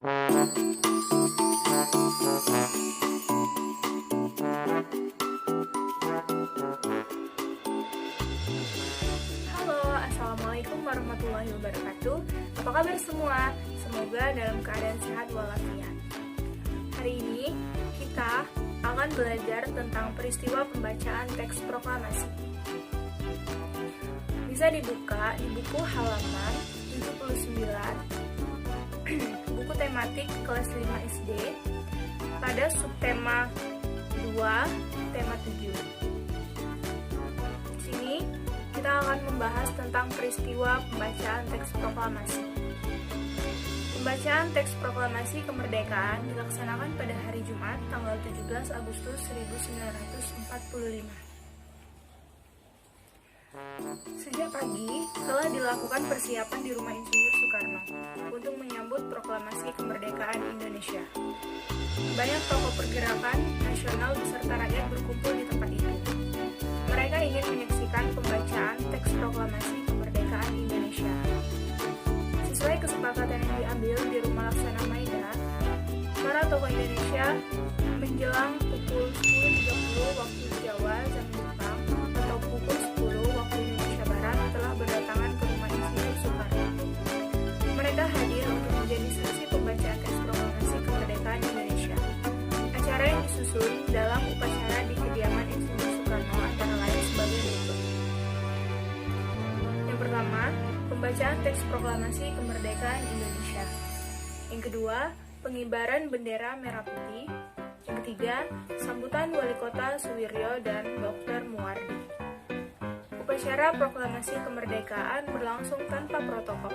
Halo, Assalamualaikum warahmatullahi wabarakatuh. Apa kabar semua? Semoga dalam keadaan sehat walafiat. Hari ini kita akan belajar tentang peristiwa pembacaan teks proklamasi. Bisa dibuka di buku halaman 79, buku tematik kelas 5 SD, pada subtema 2, tema 7. Di sini kita akan membahas tentang peristiwa pembacaan teks proklamasi. Pembacaan teks proklamasi kemerdekaan dilaksanakan pada hari Jumat, tanggal 17 Agustus 1945. Sejak pagi telah dilakukan persiapan di Rumah Insinyur Soekarno untuk menyambut proklamasi kemerdekaan Indonesia. Banyak tokoh pergerakan nasional beserta rakyat berkumpul di tempat itu. Mereka ingin menyaksikan pembacaan teks proklamasi kemerdekaan Indonesia. Sesuai kesepakatan yang diambil di Rumah Laksana Maida, para tokoh Indonesia menjelang pukul 10.30 waktu Jawa jam Jepang atau pukul 10 waktu Indonesia Barat telah berdatangan ke Rumah Insinyur Soekarno. Mereka hadir untuk menjadi saksi pembacaan teks proklamasi kemerdekaan Indonesia. Acara yang disusun dalam upacara di kediaman Insinyur Soekarno antara lain sebagai berikut. Yang pertama, pembacaan teks proklamasi kemerdekaan Indonesia. Yang kedua, pengibaran bendera merah putih. Yang ketiga, sambutan Wali Kota Suwiryo dan Dr. Muwardi. Upacara proklamasi kemerdekaan berlangsung tanpa protokol.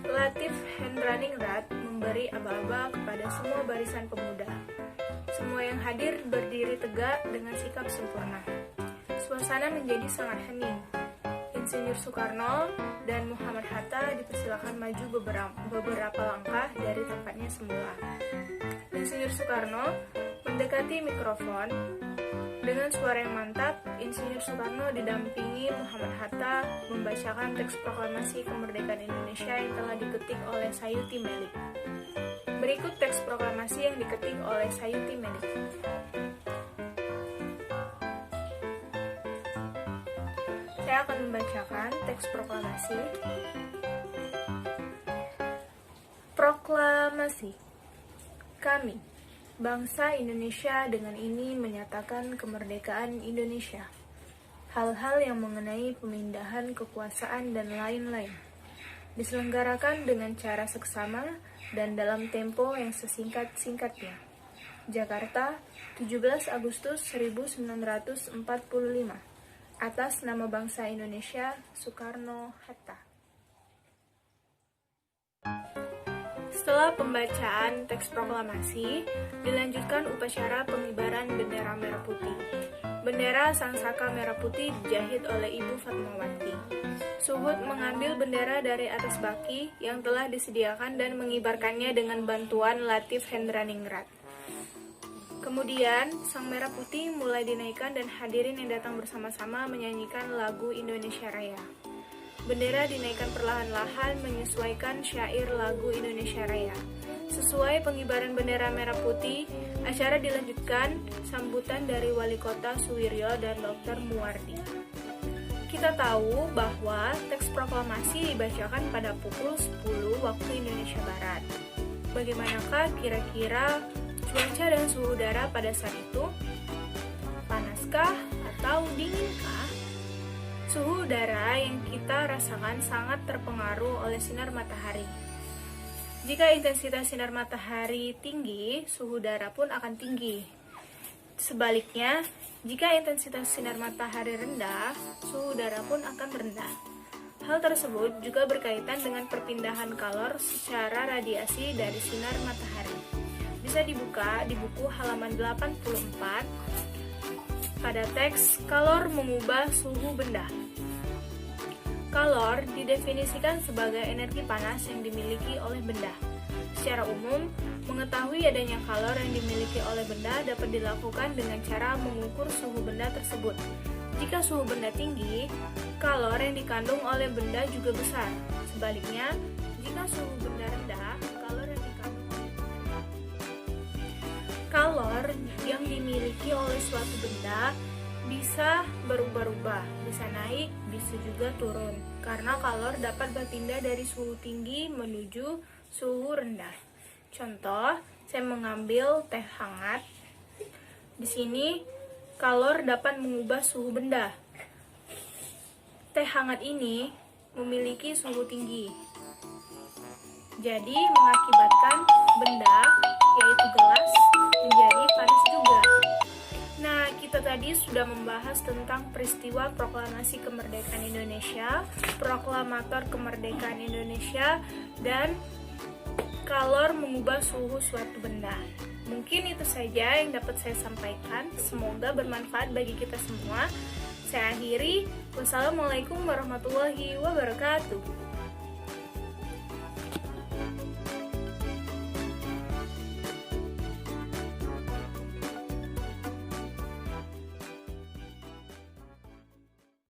Latif Hendraningrat memberi aba-aba kepada semua barisan pemuda. Semua yang hadir berdiri tegak dengan sikap sempurna. Suasana menjadi sangat hening. Insinyur Soekarno dan Muhammad Hatta dipersilakan maju beberapa langkah dari tempatnya semula. Insinyur Soekarno mendekati mikrofon. Dengan suara yang mantap, Insinyur Soekarno didampingi Muhammad Hatta membacakan teks proklamasi kemerdekaan Indonesia yang telah diketik oleh Sayuti Melik. Berikut teks proklamasi yang diketik oleh Sayuti Melik. Saya akan membacakan teks proklamasi. Proklamasi. Kami, bangsa Indonesia, dengan ini menyatakan kemerdekaan Indonesia. Hal-hal yang mengenai pemindahan kekuasaan dan lain-lain diselenggarakan dengan cara seksama dan dalam tempo yang sesingkat-singkatnya. Jakarta, 17 Agustus 1945. Atas nama bangsa Indonesia, Soekarno-Hatta. Setelah pembacaan teks proklamasi, dilanjutkan upacara pengibaran bendera merah putih. Bendera Sang Saka merah putih dijahit oleh Ibu Fatmawati. Suhud mengambil bendera dari atas baki yang telah disediakan dan mengibarkannya dengan bantuan Latif Hendraningrat. Kemudian, Sang Merah Putih mulai dinaikkan dan hadirin yang datang bersama-sama menyanyikan lagu Indonesia Raya. Bendera dinaikkan perlahan-lahan menyesuaikan syair lagu Indonesia Raya. Sesuai pengibaran bendera merah putih, acara dilanjutkan sambutan dari Wali Kota Suwiryo dan Dr. Muwardi. Kita tahu bahwa teks proklamasi dibacakan pada pukul 10 waktu Indonesia Barat. Bagaimanakah kira-kira cuaca dan suhu udara pada saat itu? Panaskah atau dinginkah? Suhu udara yang kita rasakan sangat terpengaruh oleh sinar matahari. Jika intensitas sinar matahari tinggi, suhu udara pun akan tinggi. Sebaliknya, jika intensitas sinar matahari rendah, suhu udara pun akan rendah. Hal tersebut juga berkaitan dengan perpindahan kalor secara radiasi dari sinar matahari. Bisa dibuka di buku halaman 84 pada teks kalor mengubah suhu benda. Kalor didefinisikan sebagai energi panas yang dimiliki oleh benda. Secara umum, mengetahui adanya kalor yang dimiliki oleh benda dapat dilakukan dengan cara mengukur suhu benda tersebut. Jika suhu benda tinggi, kalor yang dikandung oleh benda juga besar. Sebaliknya, jika suhu benda rendah, kalor yang dimiliki oleh suatu benda bisa berubah-ubah, bisa naik, bisa juga turun, karena kalor dapat berpindah dari suhu tinggi menuju suhu rendah. Contoh, saya mengambil teh hangat. Di sini, kalor dapat mengubah suhu benda. Teh hangat ini memiliki suhu tinggi, jadi mengakibatkan benda, yaitu gelas, menjadi panas juga. Nah, kita tadi sudah membahas tentang peristiwa proklamasi kemerdekaan Indonesia, proklamator kemerdekaan Indonesia, dan kalor mengubah suhu suatu benda. Mungkin itu saja yang dapat saya sampaikan. Semoga bermanfaat bagi kita semua. Saya akhiri. Wassalamualaikum warahmatullahi wabarakatuh.